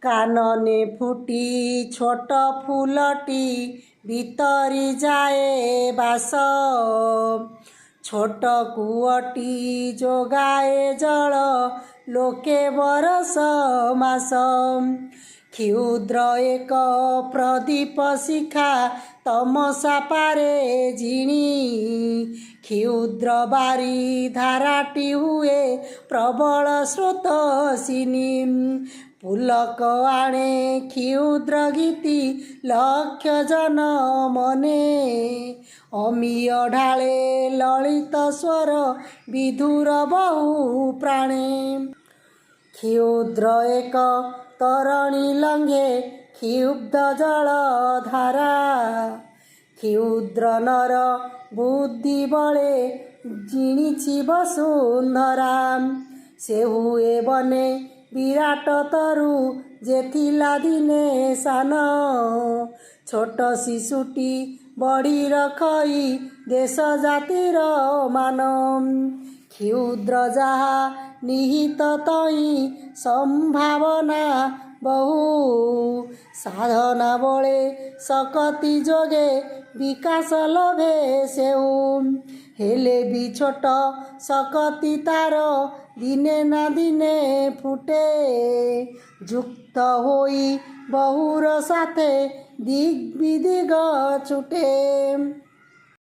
କାନନେ ଫୁଟି ଛୋଟ ଫୁଲଟି ଭିତରି ଯାଏ ବାସ। ଛୋଟ କୂଅଟି ଯୋଗାଏ ଜଳ ଲୋକେ ବରଷ ମାସ। କ୍ଷୁଦ୍ର ଏକ ପ୍ରଦୀପ ଶିଖା ତମସା ପାରେ ଜିଣି। କ୍ଷୁଦ୍ର ବାରି ଧାରାଟି ହୁଏ ପ୍ରବଳ ସ୍ରୋତସିନୀ। ପୁଲକ ଆଣେ କ୍ଷୁଦ୍ର ଗୀତି ଲକ୍ଷ ଜନ ମନେ। ଅମିୟ ଢାଳେ ଲଳିତ ସ୍ୱର ବିଧୁର ବହୁ ପ୍ରାଣେ। କ୍ଷୁଦ୍ର ଏକ ତରଣୀ ଲଙ୍ଘେ କ୍ଷୁବ୍ଧ ଜଳ ଧାରା। କ୍ଷୁଦ୍ର ନର ବୁଦ୍ଧି ବଳେ ଜିଣିଛି ବସୁନ୍ଧରା। ସେ ହୁଏ ବନେ ବିରାଟ ତରୁ ଯେ ଥିଲା ଦିନେ ସାନ। ଛୋଟ ଶିଶୁଟି ବଢ଼ି ରଖଇ ଦେଶ ଜାତିର ମାନ। କ୍ଷୁଦ୍ର ଯାହା ନିହିତ ତହିଁ ସମ୍ଭାବନା ବହୁ। ସାଧନା ବଳେ ଶକତି ଯୋଗେ ବିକାଶ ଲଭେ ସେଉ। ହେଲେ ବି ଛୋଟ ଶକତି ତାର ଦିନେ ନା ଦିନେ ଫୁଟେ। ଯୁକ୍ତ ହୋଇ ବହୁର ସାଥେ ଦିଗ୍ ବିଦିଗ ଛୁଟେ।